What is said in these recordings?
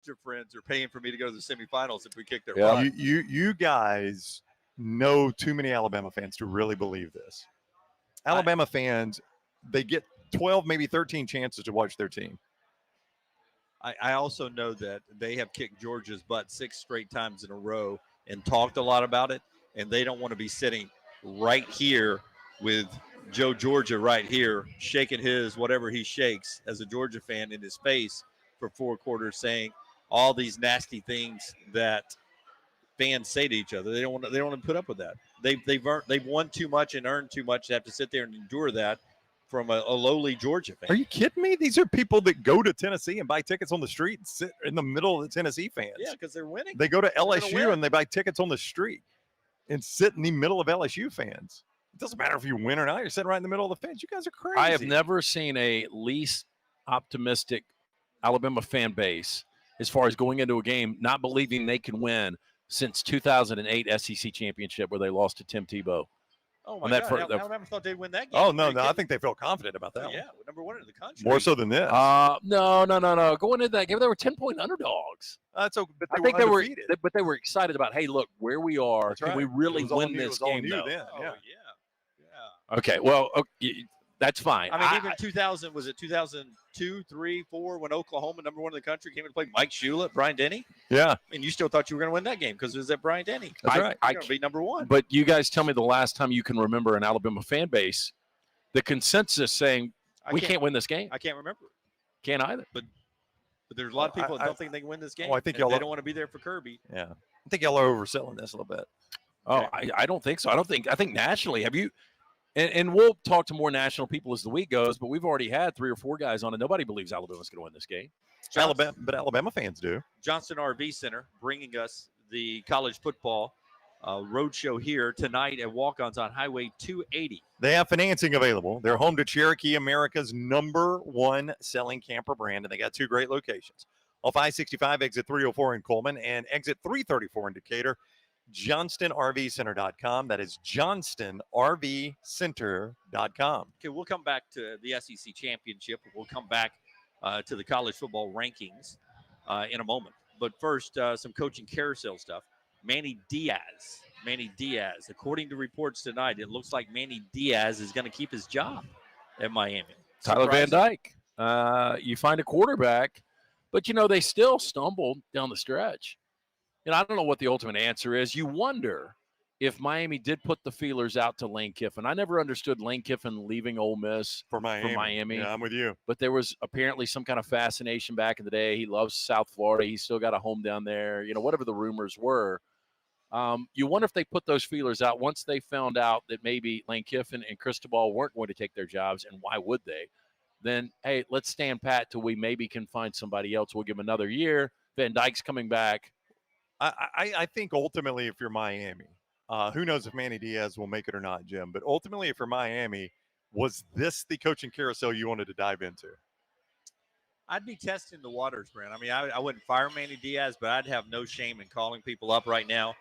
Your friends are paying for me to go to the semifinals if we kick their Yeah. butt. You guys know too many Alabama fans to really believe this. Alabama fans, they get 12, maybe 13 chances to watch their team. I also know that they have kicked Georgia's butt 6 straight times in a row and talked a lot about it, and they don't want to be sitting right here with Joe Georgia right here shaking his whatever he shakes as a Georgia fan in his face for 4 quarters saying all these nasty things that fans say to each other. They don't want to put up with that. They've won too much and earned too much to have to sit there and endure that from a lowly Georgia fan. Are you kidding me? These are people that go to Tennessee and buy tickets on the street and sit in the middle of the Tennessee fans. Yeah, because they're winning. They go to LSU and they buy tickets on the street and sit in the middle of LSU fans. It doesn't matter if you win or not. You're sitting right in the middle of the fence. You guys are crazy. I have never seen a least optimistic Alabama fan base as far as going into a game not believing they can win since 2008 SEC championship where they lost to Tim Tebow. Oh, my God. Alabama thought they'd win that game. Oh, no. I think they feel confident about that one. Yeah, we're number 1 in the country. More so than this. No. Going into that game, they were 10-point underdogs. That's okay, but I think they were excited about, hey, look, where we are. That's Can right. we really win this game, though? though? Yeah. Okay, well, that's fine. I mean, even 2000, was it 2002, 3, 4, when Oklahoma, number 1 in the country, came and played Mike Shula at Bryant-Denny? Yeah. And you still thought you were going to win that game because it was at Bryant-Denny. That's right. You're going to be number 1. But you guys tell me the last time you can remember an Alabama fan base, the consensus saying we can't win this game. I can't remember. Can't either. But there's a lot of people that don't think they can win this game. I think they don't want to be there for Kirby. Yeah. I think y'all are overselling this a little bit. Oh, I don't think so. I think nationally, have you? And we'll talk to more national people as the week goes, but we've already had 3 or 4 guys on it. Nobody believes Alabama's going to win this game. But Alabama fans do. Johnston RV Center bringing us the college football roadshow here tonight at Walk-Ons on Highway 280. They have financing available. They're home to Cherokee, America's #1 selling camper brand, and they got 2 great locations. Off I-65, exit 304 in Coleman, and exit 334 in Decatur. JohnstonRVCenter.com. That is JohnstonRVCenter.com. Okay, we'll come back to the SEC championship. We'll come back to the college football rankings in a moment. But first, some coaching carousel stuff. Manny Diaz. According to reports tonight, it looks like Manny Diaz is going to keep his job at Miami. Tyler Van Dyke. You find a quarterback, but, they still stumbled down the stretch. I don't know what the ultimate answer is. You wonder if Miami did put the feelers out to Lane Kiffin. I never understood Lane Kiffin leaving Ole Miss for Miami. Yeah, I'm with you. But there was apparently some kind of fascination back in the day. He loves South Florida. He's still got a home down there. Whatever the rumors were. You wonder if they put those feelers out once they found out that maybe Lane Kiffin and Cristobal weren't going to take their jobs, and why would they? Then, hey, let's stand pat till we maybe can find somebody else. We'll give him another year. Van Dyke's coming back. I think ultimately, if you're Miami, who knows if Manny Diaz will make it or not, Jim, but ultimately, if you're Miami, was this the coaching carousel you wanted to dive into? I'd be testing the waters, Brent. I mean, I wouldn't fire Manny Diaz, but I'd have no shame in calling people up right now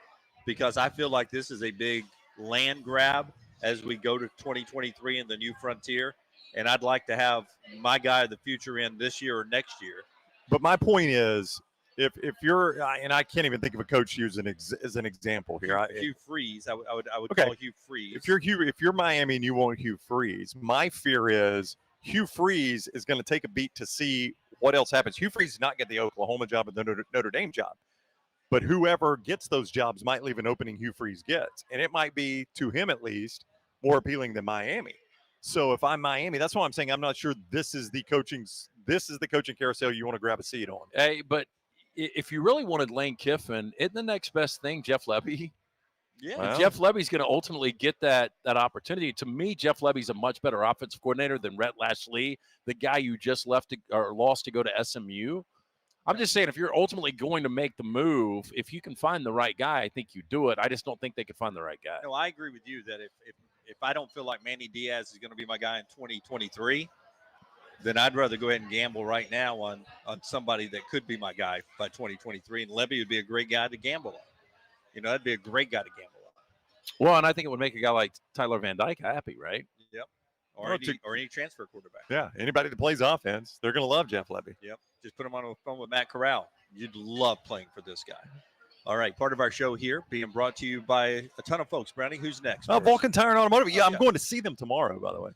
because I feel like this is a big land grab as we go to 2023 and the new frontier, and I'd like to have my guy of the future in this year or next year. But my point is, if you're, and I can't even think of a coach as an example here. Hugh Freeze, I would okay. call Hugh Freeze. If you're Miami and you want Hugh Freeze, my fear is Hugh Freeze is going to take a beat to see what else happens. Hugh Freeze did not get the Oklahoma job and the Notre Dame job, but whoever gets those jobs might leave an opening Hugh Freeze gets, and it might be, to him at least, more appealing than Miami. So if I'm Miami, that's why I'm saying I'm not sure this is the coaching carousel you want to grab a seat on. Hey, but if you really wanted Lane Kiffin, isn't the next best thing Jeff Lebby? Yeah. Well, Jeff Lebby's going to ultimately get that opportunity. To me, Jeff Lebby's a much better offensive coordinator than Rhett Lashley, the guy you just lost to go to SMU. I'm just saying, if you're ultimately going to make the move, if you can find the right guy, I think you do it. I just don't think they could find the right guy. No, I agree with you that if I don't feel like Manny Diaz is going to be my guy in 2023, then I'd rather go ahead and gamble right now on somebody that could be my guy by 2023. And Lebby would be a great guy to gamble on. That'd be a great guy to gamble on. Well, and I think it would make a guy like Tyler Van Dyke happy, right? Yep. Or any transfer quarterback. Yeah, anybody that plays offense, they're going to love Jeff Lebby. Yep. Just put him on the phone with Matt Corral. You'd love playing for this guy. All right, part of our show here being brought to you by a ton of folks. Brownie, who's next? Vulcan Tire and Automotive. Yeah, I'm yeah. going to see them tomorrow, by the way.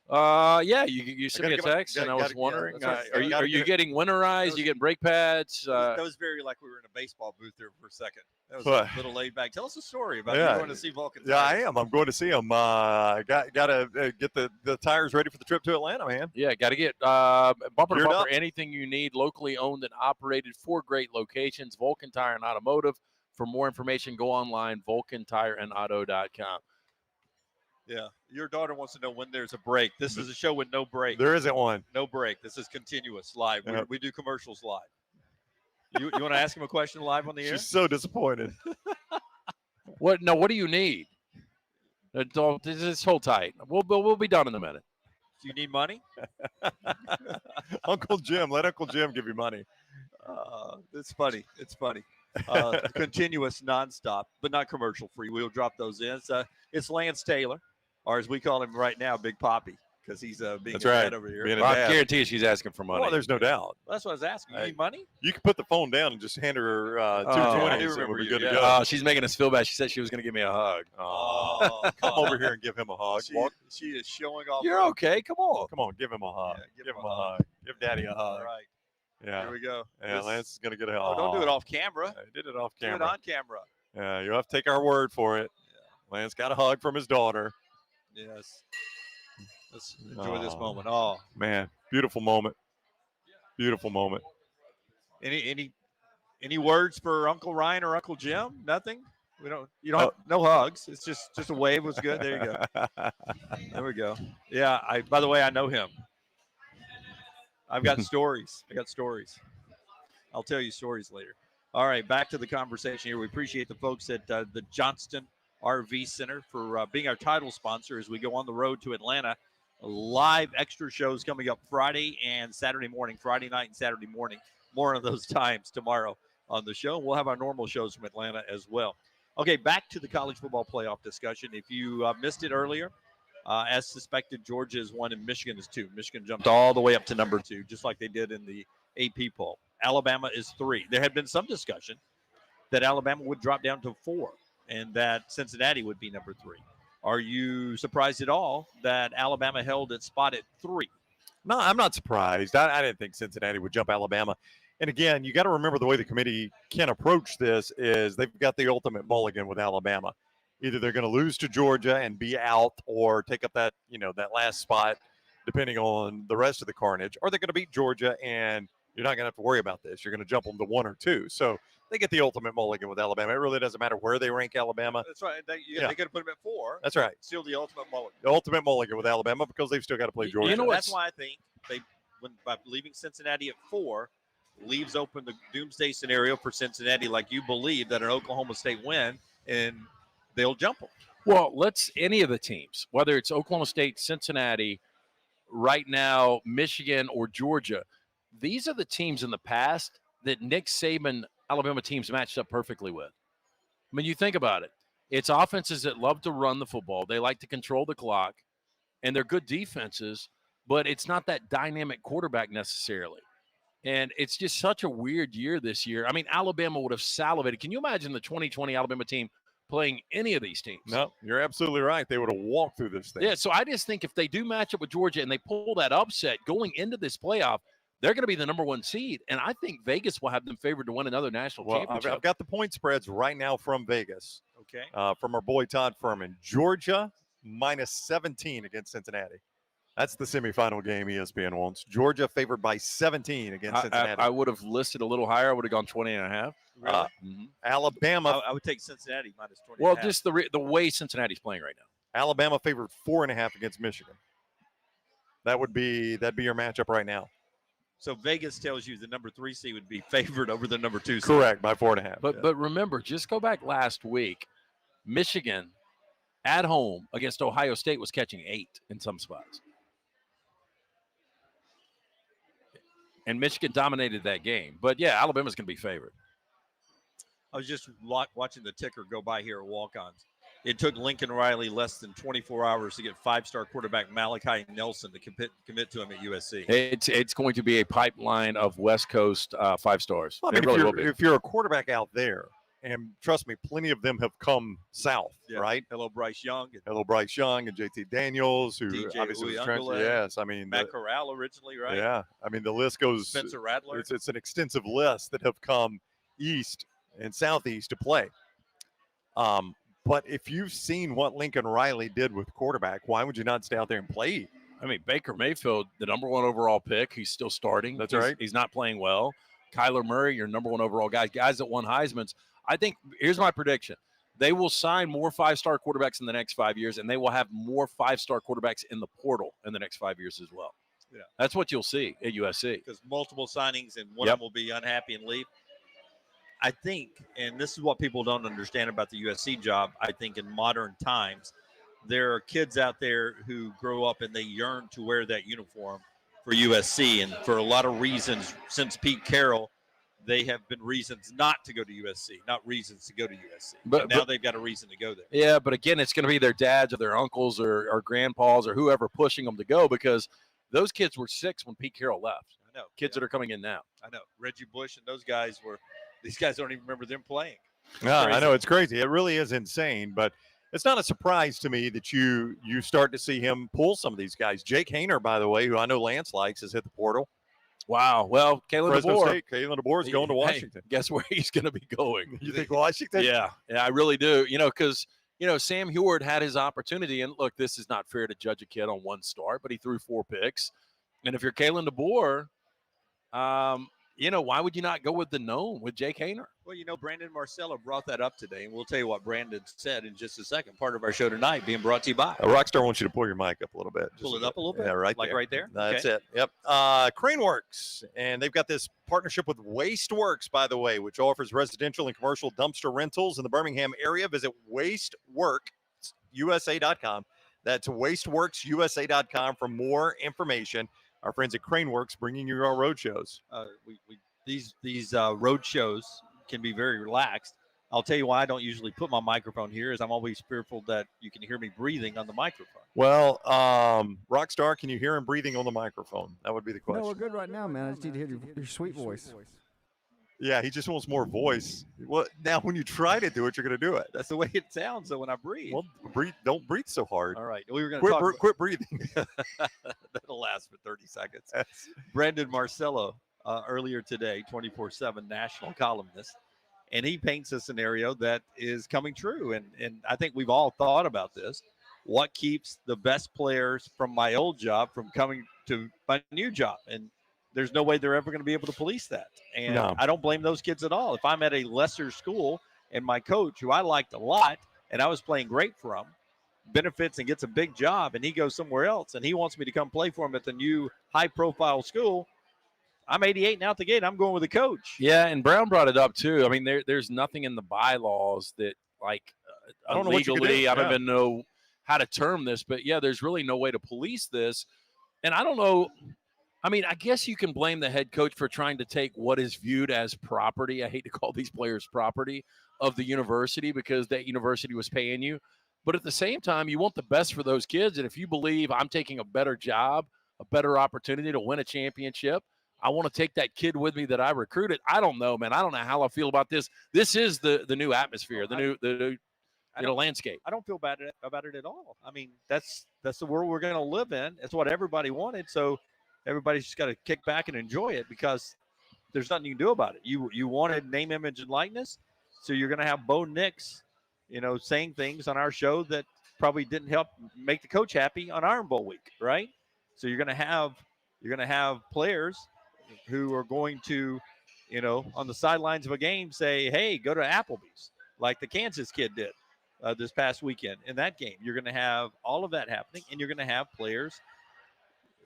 Yeah, you sent me a text, and I was wondering, are you getting winterized? You getting brake pads? That was very like we were in a baseball booth there for a second. That was a little laid back. Tell us a story about you going to see Vulcan Tire. Yeah, I am. I'm going to see them. Got to get the tires ready for the trip to Atlanta, man. Yeah, got to get bumper to Geared bumper, up. anything you need, locally owned and operated, 4 great locations, Vulcan Tire and Automotive. For more information, go online, vulcantireandauto.com. Yeah, your daughter wants to know when there's a break. This is a show with no break. There isn't one. No break. This is continuous, live. Yep. We do commercials live. You want to ask him a question live on the air? She's so disappointed. What do you need? Just hold tight. We'll be done in a minute. Do you need money? Uncle Jim, let Uncle Jim give you money. It's funny. It's funny. Continuous, nonstop, but not commercial free. We'll drop those in. It's Lance Taylor, or as we call him right now, Big Poppy, because he's being That's a right. dad over here. Being a Well, I dad. guarantee you she's asking for money. Well, there's no doubt. That's what I was asking. You need money? You can put the phone down and just hand her I 220. do So remember we'll be you, good to yeah. go. She's making us feel bad. She said she was going to give me a hug. Oh, come over here and give him a hug. She is showing off. You're okay. Come on. Come on, give him a hug. Yeah, give him a hug. Give Daddy a hug. All right. Yeah. Here we go. Yeah, Lance is going to get a hug. Oh, don't do it off camera. I did it off Do it camera. on camera. Yeah, you have to take our word for it. Yeah. Lance got a hug from his daughter. Yes. Let's enjoy this moment. Oh, Man, beautiful moment. Beautiful moment. any words for Uncle Ryan or Uncle Jim? Nothing. You don't have no hugs. It's just a wave was good. There you go. There we go. Yeah. By the way, I know him. I've got stories. I'll tell you stories later. All right, back to the conversation here. We appreciate the folks at the Johnston RV Center for being our title sponsor as we go on the road to Atlanta. Live extra shows coming up Friday and Saturday morning, Friday night and Saturday morning. More of those times tomorrow on the show. We'll have our normal shows from Atlanta as well. Okay, back to the college football playoff discussion. If you missed it earlier, as suspected, Georgia is 1 and Michigan is 2. Michigan jumped all the way up to number 2, just like they did in the AP poll. Alabama is 3. There had been some discussion that Alabama would drop down to 4 and that Cincinnati would be number 3. Are you surprised at all that Alabama held its spot at 3? No, I'm not surprised. I didn't think Cincinnati would jump Alabama. And again, you got to remember the way the committee can approach this is they've got the ultimate mulligan with Alabama. Either they're going to lose to Georgia and be out or take up that last spot, depending on the rest of the carnage, or they're going to beat Georgia and you're not going to have to worry about this. You're going to jump them to 1 or 2. So they get the ultimate mulligan with Alabama. It really doesn't matter where they rank Alabama. That's right. They could have put them at 4. That's right. Still the ultimate mulligan. The ultimate mulligan with Alabama because they've still got to play Georgia. You know That's why I think by leaving Cincinnati at 4, leaves open the doomsday scenario for Cincinnati, like you believe that an Oklahoma State win and they'll jump them. Well, any of the teams, whether it's Oklahoma State, Cincinnati, right now, Michigan, or Georgia, these are the teams in the past that Nick Saban Alabama teams matched up perfectly with. I mean, you think about it. It's offenses that love to run the football. They like to control the clock, and they're good defenses, but it's not that dynamic quarterback necessarily. And it's just such a weird year this year. I mean, Alabama would have salivated. Can you imagine the 2020 Alabama team playing any of these teams? No, you're absolutely right. They would have walked through this thing. Yeah, so I just think if they do match up with Georgia and they pull that upset going into this playoff, they're going to be the number 1 seed. And I think Vegas will have them favored to win another national championship. I've got the point spreads right now from Vegas. Okay. From our boy Todd Furman. Georgia minus 17 against Cincinnati. That's the semifinal game ESPN wants. Georgia favored by 17 against Cincinnati. I would have listed a little higher. I would have gone 20.5. Really? Alabama. I would take Cincinnati minus 20. Well, just the way Cincinnati's playing right now. Alabama favored 4.5 against Michigan. That'd be your matchup right now. So Vegas tells you the number 3 seed would be favored over the number 2 seed. Correct, by 4.5. But remember, just go back last week. Michigan at home against Ohio State was catching 8 in some spots. And Michigan dominated that game. But, yeah, Alabama's going to be favored. I was just watching the ticker go by here at walk-ons. It took Lincoln Riley less than 24 hours to get five-star quarterback Malachi Nelson to commit to him at USC. It's going to be a pipeline of West Coast 5 stars. Well, I mean, it really will be. if you're a quarterback out there, and trust me, plenty of them have come south, Yeah. right? Hello, Bryce Young. Hello, Bryce Young and JT Daniels, who DJ obviously was transferred. Uyunglele, Yes, I mean, Matt Corral originally, right? Yeah, I mean, the list goes. Spencer Rattler. It's an extensive list that have come east and southeast to play. But if you've seen what Lincoln Riley did with quarterback, why would you not stay out there and play? I mean, Baker Mayfield, the number 1 overall pick, he's still starting. That's right. He's not playing well. Kyler Murray, your number 1 overall guys that won Heisman's. I think here's my prediction. They will sign more 5-star quarterbacks in the next 5 years, and they will have more 5-star quarterbacks in the portal in the next 5 years as well. Yeah. That's what you'll see at USC. Because multiple signings and one of them will be unhappy and leave. I think, and this is what people don't understand about the USC job, I think in modern times, there are kids out there who grow up and they yearn to wear that uniform for USC. And for a lot of reasons, since Pete Carroll, they have been reasons not to go to USC, not reasons to go to USC. But now they've got a reason to go there. Yeah, but again, it's going to be their dads or their uncles or grandpas or whoever pushing them to go, because those kids were 6 when Pete Carroll left. I know. Kids that are coming in now. I know. Reggie Bush and those guys these guys don't even remember them playing. Yeah, I know, it's crazy. It really is insane, but it's not a surprise to me that you start to see him pull some of these guys. Jake Hayner, by the way, who I know Lance likes, has hit the portal. Wow. Well, Kalen DeBoer is going to Washington. Hey, guess where he's going to be going? You think Washington? Yeah, I really do. Because Sam Heward had his opportunity, and look, this is not fair to judge a kid on 1 start, but he threw 4 picks. And if you're Kalen DeBoer, why would you not go with the known, with Jake Hayner? Well, Brandon Marcello brought that up today, and we'll tell you what Brandon said in just a second. Part of our show tonight being brought to you by. Rockstar wants you to pull your mic up a little bit. Pull it up a little bit? Yeah, right like there. right there? That's okay. it. Yep. Craneworks, and they've got this partnership with Wasteworks, by the way, which offers residential and commercial dumpster rentals in the Birmingham area. Visit wasteworksusa.com. That's wasteworksusa.com for more information. Our friends at Craneworks bringing you our road shows. These road shows can be very relaxed. I'll tell you why I don't usually put my microphone here is I'm always fearful that you can hear me breathing on the microphone. Well, Rockstar, can you hear him breathing on the microphone? That would be the question. No, we're good right now, man. I just need to hear your sweet voice. Yeah, he just wants more voice. Well, now when you try to do it, you're going to do it. That's the way it sounds, though, when I breathe. Well, don't breathe so hard. All right. We were going to quit breathing. That'll last for 30 seconds. Brandon Marcello, earlier today, 24/7 national columnist, and he paints a scenario that is coming true. And I think we've all thought about this. What keeps the best players from my old job from coming to my new job? And there's no way they're ever going to be able to police that. And no. I don't blame those kids at all. If I'm at a lesser school and my coach, who I liked a lot, and I was playing great for him, benefits and gets a big job, and he goes somewhere else, and he wants me to come play for him at the new high-profile school, I'm 88 and out the gate. I'm going with the coach. Yeah, and Brown brought it up too. I mean, there's nothing in the bylaws that, like, I don't know what you can do. I don't even know how to term this, but yeah, there's really no way to police this. And I don't know. I mean, I guess you can blame the head coach for trying to take what is viewed as property. I hate to call these players property of the university because that university was paying you. But at the same time, you want the best for those kids. And if you believe I'm taking a better job, a better opportunity to win a championship, I want to take that kid with me that I recruited. I don't know, man. I don't know how I feel about this. This is the new atmosphere, the new landscape. I don't feel bad about it at all. I mean, that's the world we're going to live in. It's what everybody wanted. So everybody's just got to kick back and enjoy it because there's nothing you can do about it. You wanted name, image, and likeness, so you're going to have Bo Nix, saying things on our show that probably didn't help make the coach happy on Iron Bowl week, right? So you're going to have players who are going to, on the sidelines of a game say, hey, go to Applebee's, like the Kansas kid did this past weekend in that game. You're going to have all of that happening, and you're going to have players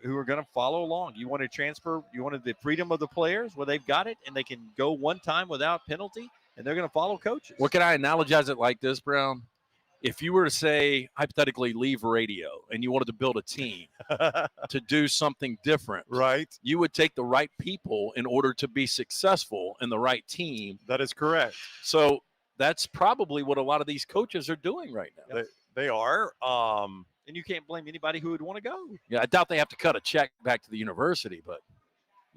who are going to follow along. You want to transfer, you wanted the freedom of the players where they've got it and they can go one time without penalty, and they're going to follow coaches. What can I analogize it like this, Brown? If you were to say, hypothetically, leave radio and you wanted to build a team to do something different, right? You would take the right people in order to be successful in the right team. That is correct. So that's probably what a lot of these coaches are doing right now. They are. And you can't blame anybody who would want to go. Yeah, I doubt they have to cut a check back to the university, but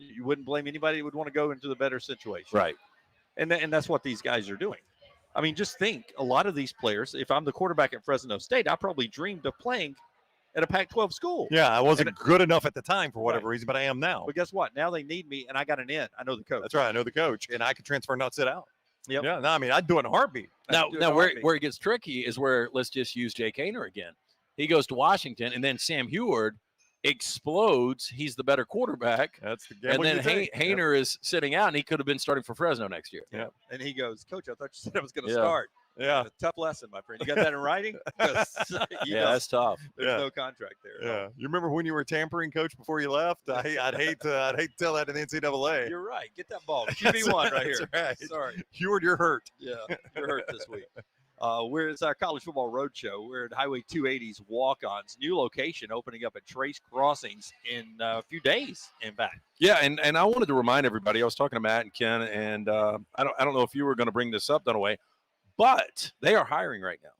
You wouldn't blame anybody who would want to go into the better situation. right. And that's what these guys are doing. I mean, just think, a lot of these players, if I'm the quarterback at Fresno State, I probably dreamed of playing at a Pac-12 school. Yeah, I wasn't good enough at the time for whatever Right. reason, but I am now. But guess what? Now they need me, and I got an in. I know the coach. That's right. I know the coach, and I can transfer and not sit out. Yep. Yeah, no, I mean, I'd do it in a heartbeat. Now, do it in a where heartbeat. it gets tricky is where, let's just use Jake Haener again. He goes to Washington, and then Sam Heward explodes. He's the better quarterback. That's the And gamble then you take. Haener is sitting out, and he could have been starting for Fresno next year. Yeah. And he goes, Coach, I thought you said I was going to Yeah. start. Yeah. A tough lesson, my friend. You got that in writing? 'Cause, Yeah, that's tough. there's Yeah. no contract there. Yeah. You remember when you were tampering, coach, before you left? I'd hate to tell that in the NCAA. You're right. Get that ball. QB1 right here. That's right. Sorry. Heward, you're hurt. Yeah, you're hurt this week. It's our college football roadshow. We're at Highway 280's Walk-Ons, new location opening up at Trace Crossings in a few days. In fact, Yeah, and I wanted to remind everybody. I was talking to Matt and Ken, and I don't know if you were going to bring this up, Dunaway, but they are hiring right now,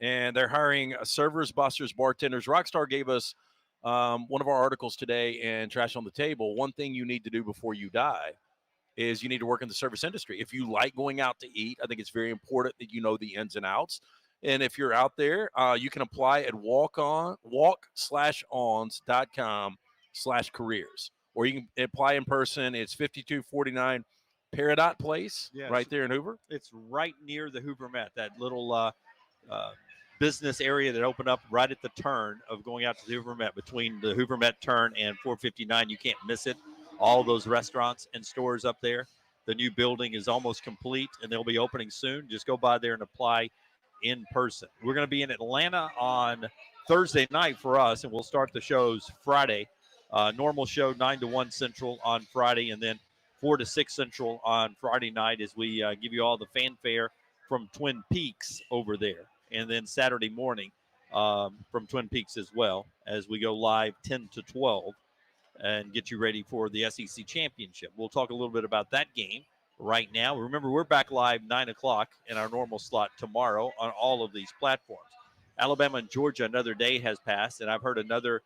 and they're hiring servers, busters, bartenders. Rockstar gave us one of our articles today in Trash on the Table. One thing you need to do before you die is you need to work in the service industry. If you like going out to eat, I think it's very important that you know the ins and outs. And if you're out there, you can apply at walk/ons.com/careers, or you can apply in person. It's 5249 Peridot Place, Yes. right there in Hoover. it's right near the Hoover Met, that little business area that opened up right at the turn of going out to the Hoover Met, between the Hoover Met turn and 459. You can't miss it. All those restaurants and stores up there. The new building is almost complete, and they'll be opening soon. Just go by there and apply in person. We're going to be in Atlanta on Thursday night for us, and we'll start the shows Friday. Normal show 9 to 1 Central on Friday, and then 4 to 6 Central on Friday night as we give you all the fanfare from Twin Peaks over there. And then Saturday morning from Twin Peaks as well, as we go live 10 to 12 and get you ready for the SEC Championship. We'll talk a little bit about that game right now. Remember, we're back live 9 o'clock in our normal slot tomorrow on all of these platforms. Alabama and Georgia, another day has passed, and I've heard another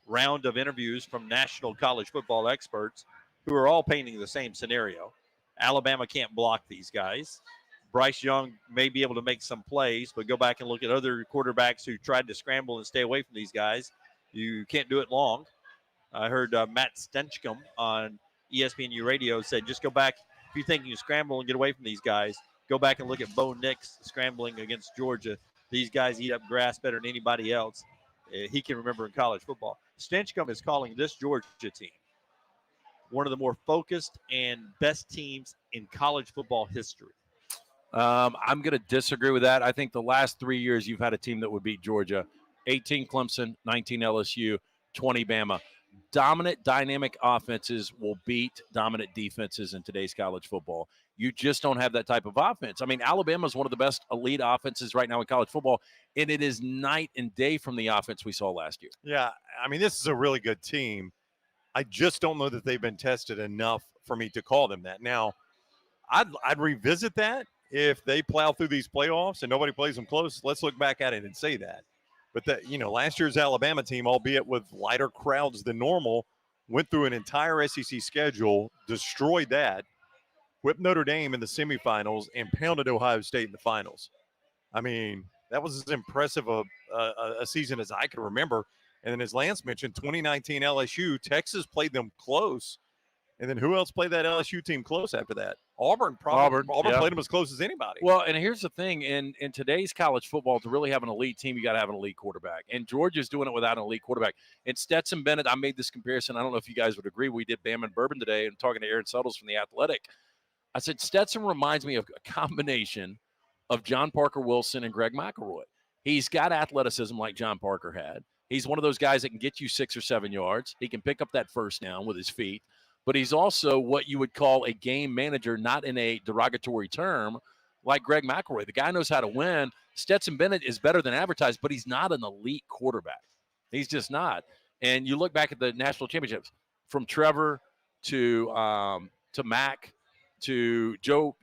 round of interviews from national college football experts who are all painting the same scenario. Alabama can't block these guys. Bryce Young may be able to make some plays, but go back and look at other quarterbacks who tried to scramble and stay away from these guys. You can't do it long. I heard Matt Stenchcomb on ESPNU radio said, just go back. If you think you can scramble and get away from these guys, go back and look at Bo Nix scrambling against Georgia. These guys eat up grass better than anybody else. He can remember in college football. Stenchcomb is calling this Georgia team one of the more focused and best teams in college football history. I'm going to disagree with that. I think the last 3 years you've had a team that would beat Georgia. 18 Clemson, 19 LSU, 20 Bama. Dominant, dynamic offenses will beat dominant defenses in today's college football. You just don't have that type of offense. I mean, Alabama is one of the best elite offenses right now in college football, and it is night and day from the offense we saw last year. Yeah, I mean, this is a really good team. I just don't know that they've been tested enough for me to call them that. Now, I'd revisit that if they plow through these playoffs and nobody plays them close. Let's look back at it and say that. But that, last year's Alabama team, albeit with lighter crowds than normal, went through an entire SEC schedule, destroyed that, whipped Notre Dame in the semifinals, and pounded Ohio State in the finals. I mean, that was as impressive a season as I can remember. And then, as Lance mentioned, 2019 LSU, Texas played them close. And then who else played that LSU team close after that? Auburn Auburn, yeah. played them as close as anybody. Well, and here's the thing. In today's college football, to really have an elite team, you got to have an elite quarterback. And Georgia's doing it without an elite quarterback. And Stetson Bennett, I made this comparison. I don't know if you guys would agree. We did Bam and Bourbon today, and talking to Aaron Suttles from The Athletic. I said, Stetson reminds me of a combination of John Parker Wilson and Greg McElroy. He's got athleticism like John Parker had. He's one of those guys that can get you 6 or 7 yards. He can pick up that first down with his feet. But he's also what you would call a game manager, not in a derogatory term, like Greg McElroy. The guy knows how to win. Stetson Bennett is better than advertised, but he's not an elite quarterback. He's just not. And you look back at the national championships, from Trevor to Mac to Joe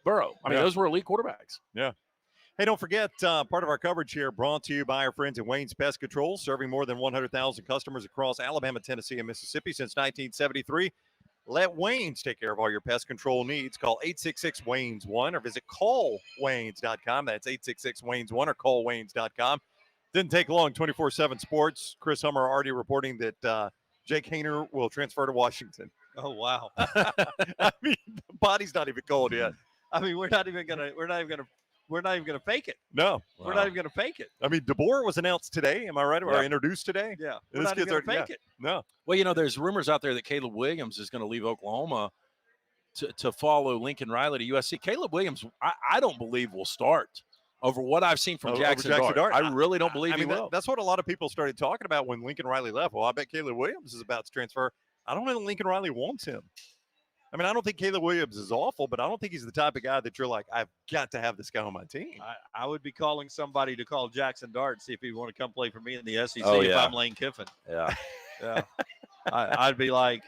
Burrow. I mean, Yeah. those were elite quarterbacks. Hey, don't forget, part of our coverage here brought to you by our friends at Wayne's Pest Control, serving more than 100,000 customers across Alabama, Tennessee, and Mississippi since 1973. Let Wayne's take care of all your pest control needs. Call 866-WAYNES-1 or visit callwaynes.com. That's 866-WAYNES-1 or callwaynes.com. Didn't take long, 24/7 sports. Chris Hummer already reporting that Jake Haener will transfer to Washington. Oh wow. I mean, the body's not even cold yet. I mean, we're not even gonna fake it. No. We're not even gonna fake it. I mean, DeBoer was announced today. Am I right? Or introduced today? Yeah. We're This not even kid's gonna already- fake it. No. Well, there's rumors out there that Caleb Williams is going to leave Oklahoma to follow Lincoln Riley to USC. Caleb Williams, I don't believe will start over what I've seen from Over Jackson Jackson Dart. Dart. I really don't believe I mean, he will. that's what a lot of people started talking about when Lincoln Riley left. Well, I bet Caleb Williams is about to transfer. I don't know that Lincoln Riley wants him. I mean, I don't think Caleb Williams is awful, but I don't think he's the type of guy that you're like, I've got to have this guy on my team. I would be calling somebody to call Jackson Dart, see if he want to come play for me in the SEC Oh, if yeah. I'm Lane Kiffin. Yeah. Yeah. I'd be like,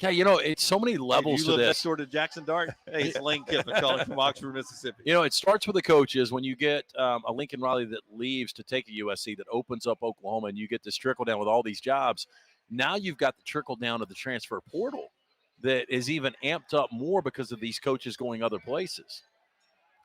Okay, it's so many levels you to live this. next door to Jackson Dart? Hey, it's Lane Kiffin calling from Oxford, Mississippi. It starts with the coaches. When you get a Lincoln Riley that leaves to take a USC that opens up Oklahoma, and you get this trickle down with all these jobs, now you've got the trickle down of the transfer portal that is even amped up more because of these coaches going other places.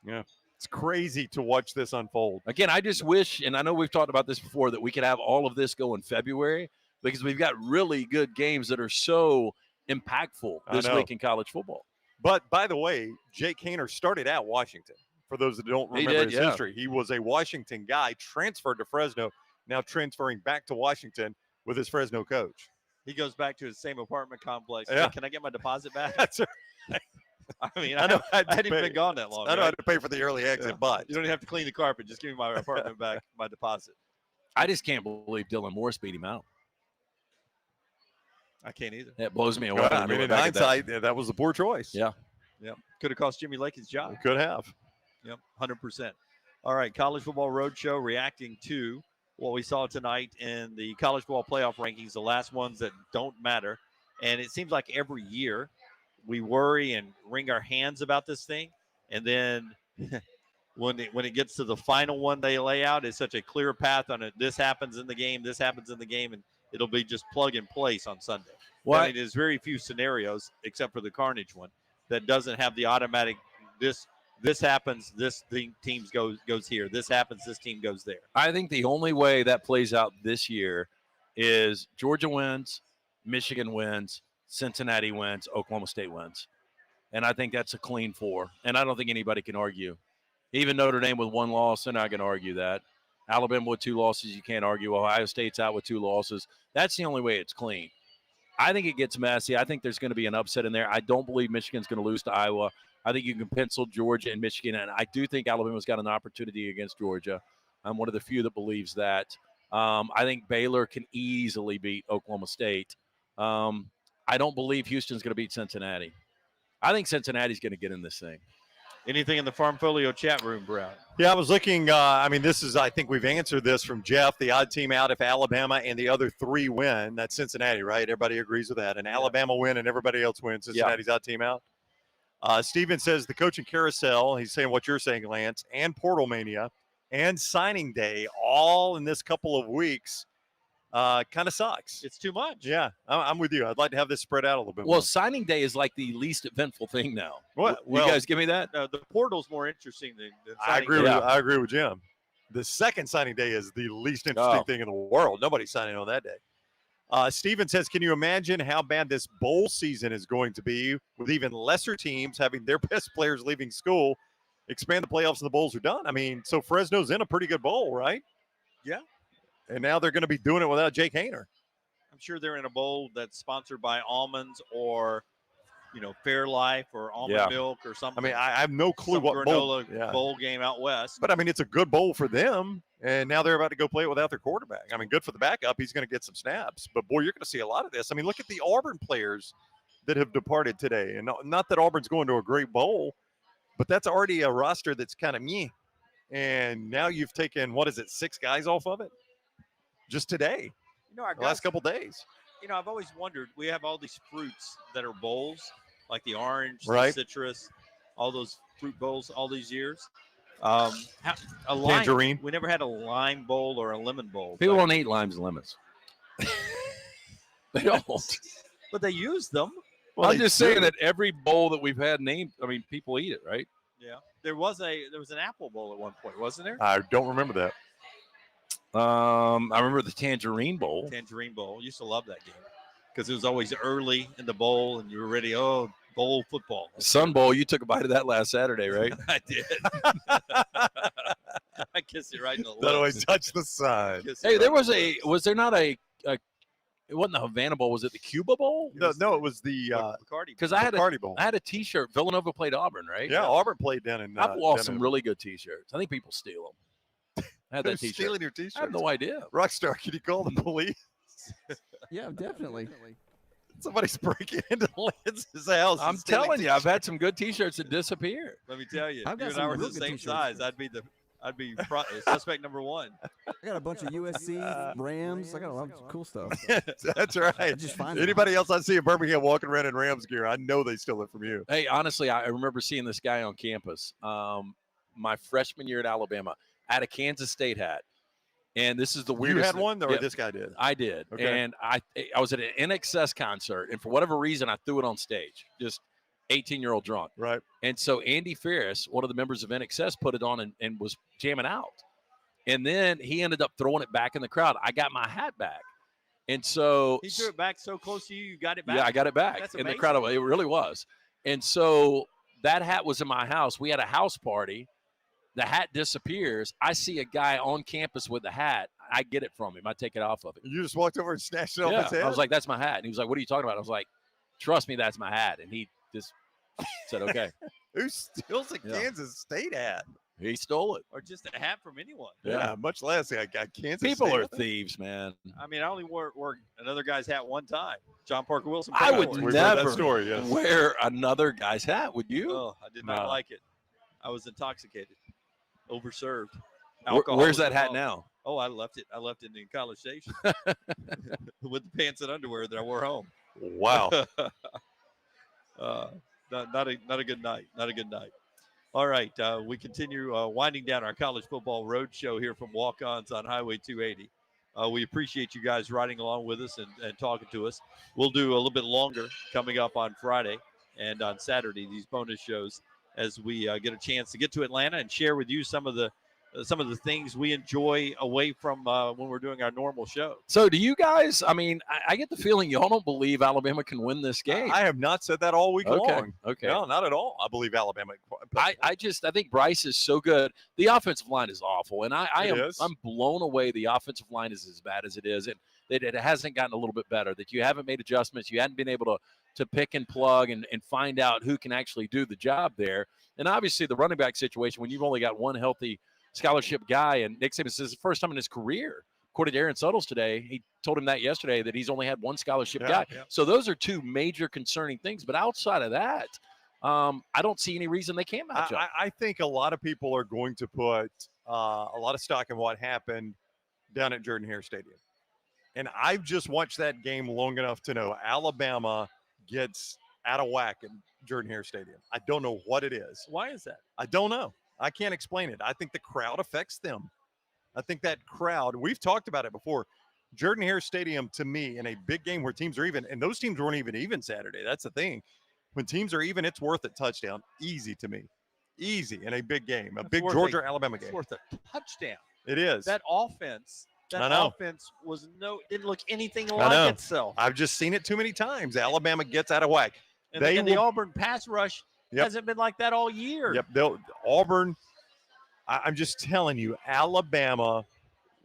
Yeah. It's crazy to watch this unfold. Again, I just wish, and I know we've talked about this before, that we could have all of this go in February because we've got really good games that are so impactful this week in college football. But by the way, Jake Haener started at Washington. For those that don't remember his history, he was a Washington guy, transferred to Fresno, now transferring back to Washington with his Fresno coach. He goes back to his same apartment complex. Yeah. Hey, can I get my deposit back? That's right. I mean, I know I hadn't even been gone that long. I know right? how to pay for the early exit, Yeah. but You don't even have to clean the carpet. Just give me my apartment back, my deposit. I just can't believe Dylan Morris beat him out. I can't either. That blows me away. well, I mean, in hindsight, that was a poor choice. Yeah. Yep. Could have cost Jimmy Lake his job. It could have. Yep, 100%. All right, College Football Roadshow reacting to what we saw tonight in the college football playoff rankings, the last ones that don't matter. And it seems like every year we worry and wring our hands about this thing. And then when it gets to the final one they lay out, it's such a clear path on it. This happens in the game, this happens in the game, and it'll be just plug and place on Sunday. Well, I mean, there's very few scenarios, except for the Carnage one, that doesn't have the automatic this happens, this team goes here. This happens, this team goes there. I think the only way that plays out this year is Georgia wins, Michigan wins, Cincinnati wins, Oklahoma State wins. And I think that's a clean four. And I don't think anybody can argue. Even Notre Dame with one loss, they're not going to argue that. Alabama with 2 losses, you can't argue. Ohio State's out with 2 losses. That's the only way it's clean. I think it gets messy. I think there's going to be an upset in there. I don't believe Michigan's going to lose to Iowa. I think you can pencil Georgia and Michigan, and I do think Alabama's got an opportunity against Georgia. I'm one of the few that believes that. I think Baylor can easily beat Oklahoma State. I don't believe Houston's going to beat Cincinnati. I think Cincinnati's going to get in this thing. Anything in the Farmfolio chat room, Brown? Yeah, I was looking. I think we've answered this from Jeff. The odd team out if Alabama and the other 3 win. That's Cincinnati, right? Everybody agrees with that. And Alabama win and everybody else wins. Cincinnati's odd team out. Steven says the coaching carousel, he's saying what you're saying, Lance, and Portal Mania and signing day all in this couple of weeks kind of sucks. It's too much. Yeah, I'm with you. I'd like to have this spread out a little bit Well, more. signing day is like the least eventful thing now. What? You guys give me that? The portal's more interesting than I signing agree. day. I agree with Jim. The second signing day is the least interesting thing in the world. Nobody's signing on that day. Steven says, can you imagine how bad this bowl season is going to be with even lesser teams having their best players leaving school? Expand the playoffs and the bowls are done. I mean, so Fresno's in a pretty good bowl, right? Yeah. And now they're going to be doing it without Jake Haener. I'm sure they're in a bowl that's sponsored by almonds or, Fairlife or almond milk or something. I mean, I have no clue Some what granola bowl game out west. But, I mean, it's a good bowl for them, and now they're about to go play it without their quarterback. I mean, good for the backup. He's going to get some snaps. But, boy, you're going to see a lot of this. I mean, look at the Auburn players that have departed today. And not that Auburn's going to a great bowl, but that's already a roster that's kind of meh. And now you've taken, 6 guys off of it? Just today, the last couple days. I've always wondered, we have all these fruits that are bowls, like the orange, Right. the citrus. all those fruit bowls all these years. A lime, Tangerine. We never had a lime bowl or a lemon bowl. People but, don't eat limes and lemons. They don't. but they use them. Well, I'm they just do. saying that every bowl that we've had named, I mean, people eat it, right? Yeah, there was an apple bowl at one point, wasn't there? I don't remember that. I remember the Tangerine Bowl. Tangerine bowl. Used to love that game because it was always early in the bowl, and you were ready. Oh, bowl football. Sun Bowl, you took a bite of that last Saturday, right? I did. I kissed it right in the lips. That always touch the side. Kissed it Hey, right there in was the lips. was there not a it wasn't the Havana Bowl, was it the Cuba Bowl? No, it was the Bacardi. Because I had Bacardi Bowl. I had a T-shirt. Villanova played Auburn, right? Yeah, Auburn played down in. I've lost down some in- really good T-shirts. I think people steal them. I had that Who's T-shirt. stealing your I T-shirts? have no idea. Rockstar, can you call the police? Yeah, definitely. Somebody's breaking into Lance's house. and I'm stealing telling you, I've T-shirts. had some good T-shirts that disappear. Let me tell you, I've got you and I some were real the good same t-shirts. size. I'd be suspect number one. I got a bunch of USC, Rams. I got a lot of cool stuff. That's right. I just find it. Anybody else I see in Birmingham walking around in Rams gear, I know they stole it from you. Hey, honestly, I remember seeing this guy on campus. My freshman year at Alabama, I had a Kansas State hat, and this is the You weirdest. had one, or Yeah, this guy did? I did, Okay. and I was at an NXS concert, and for whatever reason, I threw it on stage. Just 18-year-old drunk. Right. And so Andy Ferris, one of the members of NXS, put it on and was jamming out. And then he ended up throwing it back in the crowd. I got my hat back. And so He threw it back so close to you, you got it back. yeah, I got it back That's in the amazing. crowd. It really was. And so that hat was in my house. We had a house party. The hat disappears. I see a guy on campus with the hat. I get it from him. I take it off of him. You just walked over and snatched it off Yeah. his head? I was like, that's my hat. And he was like, what are you talking about? I was like, trust me, that's my hat. And he just said, okay. who steals a Yeah. Kansas State hat? He stole it. Or just a hat from anyone. Yeah, much less I got Kansas People State. are thieves, man. I mean, I only wore another guy's hat one time. John Parker Wilson. I put it would on. We've heard that never story, yes. wear another guy's hat, would you? Oh, I did not No. like it. I was intoxicated, overserved. Where's Alcohol was that hat involved. now? Oh, I left it. I left it in College Station with the pants and underwear that I wore home. Wow. Not a good night. Not a good night. All right, we continue winding down our college football roadshow here from Walk-Ons on Highway 280. We appreciate you guys riding along with us and talking to us. We'll do a little bit longer coming up on Friday and on Saturday, these bonus shows, as we get a chance to get to Atlanta and share with you some of the things we enjoy away from when we're doing our normal show. So do you guys, I mean, I get the feeling y'all don't believe Alabama can win this game. I have not said that all week Okay, long. okay. No, not at all. I believe Alabama. I think Bryce is so good. The offensive line is awful, and I'm blown away. The offensive line is as bad as it is, and that it hasn't gotten a little bit better. That you haven't made adjustments, you hadn't been able to pick and plug and find out who can actually do the job there. And obviously, the running back situation, when you've only got one healthy scholarship guy, and Nick Saban says it's the first time in his career. According to Aaron Suttles today, he told him that yesterday that he's only had one scholarship guy. Yeah. So those are two major concerning things. But outside of that, I don't see any reason they can't match up. I think a lot of people are going to put a lot of stock in what happened down at Jordan-Hare Stadium. And I've just watched that game long enough to know Alabama gets out of whack at Jordan-Hare Stadium. I don't know what it is. Why is that? I don't know. I can't explain it. I think the crowd affects them. I think that crowd, we've talked about it before. Jordan-Hare Stadium, to me, in a big game where teams are even, and those teams weren't even Saturday. That's the thing. When teams are even, it's worth a touchdown. Easy to me. Easy in a big game, a It's big worth Georgia-Alabama game. It's worth a touchdown. It is. That offense I know. didn't look anything I like know. itself. I've just seen it too many times. Alabama gets out of whack. And, They and the will- Auburn pass rush hasn't been like that all year. Yep. Auburn, I'm just telling you, Alabama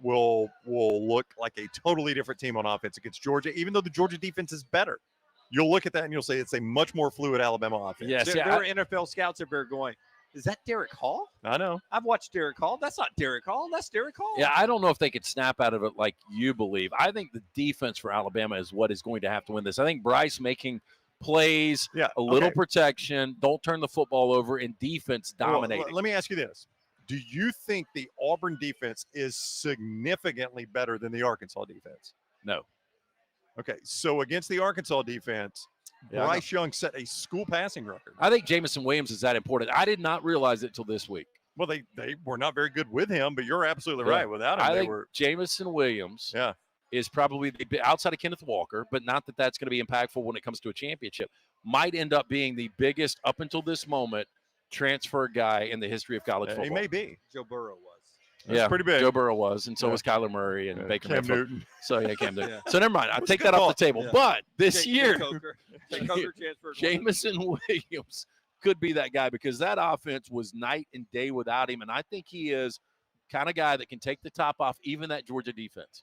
will look like a totally different team on offense against Georgia, even though the Georgia defense is better. You'll look at that and you'll say it's a much more fluid Alabama offense. Yes, There were NFL scouts up there going, is that Derek Hall? I know. I've watched Derek Hall. That's not Derek Hall. That's Derek Hall. Yeah, I don't know if they could snap out of it like you believe. I think the defense for Alabama is what is going to have to win this. I think Bryce making plays, a little okay. protection, don't turn the football over, and defense Well, dominating. let me ask you this. Do you think the Auburn defense is significantly better than the Arkansas defense? No. Okay, so against the Arkansas defense, Yeah, Bryce Young set a school passing record. I think Jamison Williams is that important. I did not realize it until this week. Well, they were not very good with him, but you're absolutely Yeah. right. Without him, I they think were. Jamison Williams Yeah. is probably outside of Kenneth Walker, but not that that's going to be impactful when it comes to a championship. Might end up being the biggest up until this moment transfer guy in the history of college football. He may be. Joe Burrow was. That's pretty big. Joe Burrow was, and so Yeah. was Kyler Murray and Baker Cam Mayfield. Newton. So yeah, Cam Newton. Yeah. So never mind. I That was a take good that off thought. the table. Yeah. But this Jay year, Coker transferred. Jamison Williams could be that guy because that offense was night and day without him, and I think he is kind of guy that can take the top off even that Georgia defense.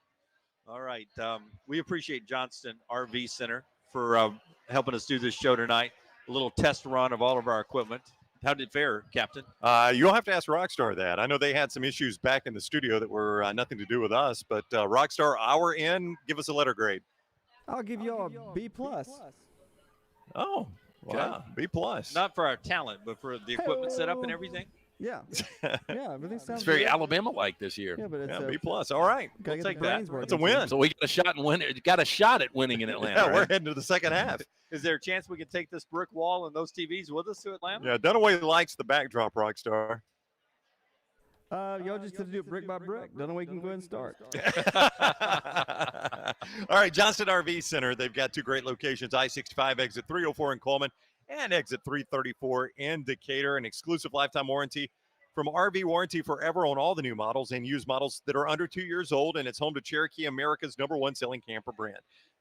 All right. We appreciate Johnston RV Center for helping us do this show tonight. A little test run of all of our equipment. How did it fare, Captain? You'll have to ask Rockstar that. I know they had some issues back in the studio that were nothing to do with us, but Rockstar, our end, give us a letter grade. I'll give you all a B+. Oh, wow. B+. Not for our talent, but for the equipment setup and everything. Yeah. Yeah, everything sounds It's very good. Alabama-like this year. Yeah, but it's Yeah, B+. All right. gotta We'll get take the brains that. working, That's a win. too. So we got a shot and win. Got a shot at winning in Atlanta. Yeah, we're right? heading to the second half. Is there a chance we can take this brick wall and those TVs with us to Atlanta? Yeah, Dunaway likes the backdrop, Rockstar. Y'all just have to do it brick by brick. Dunaway can go ahead and start. All right, Johnston RV Center. They've got two great locations, I-65 exit 304 in Coleman and exit 334 in Decatur. An exclusive lifetime warranty from RV Warranty Forever on all the new models and used models that are under 2 years old, and it's home to Cherokee, America's #1 selling camper brand.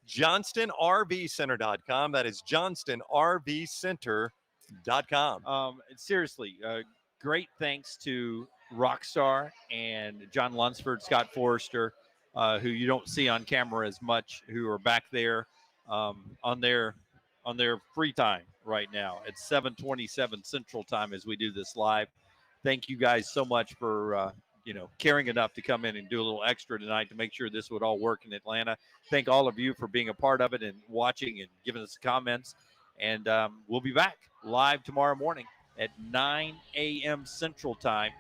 JohnstonRVCenter.com. That is JohnstonRVCenter.com. Seriously, great thanks to Rockstar and John Lunsford, Scott Forrester, who you don't see on camera as much, who are back there on their free time right now at 7:27 Central Time as we do this live. Thank you guys so much for caring enough to come in and do a little extra tonight to make sure this would all work in Atlanta. Thank all of you for being a part of it and watching and giving us comments. And we'll be back live tomorrow morning at 9 a.m. Central Time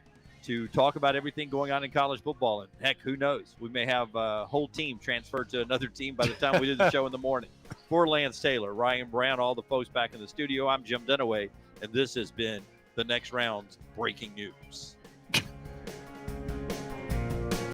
to talk about everything going on in college football. And heck, who knows? We may have a whole team transferred to another team by the time we do the show in the morning. For Lance Taylor, Ryan Brown, all the folks back in the studio, I'm Jim Dunaway, and this has been the Next Round's Breaking News.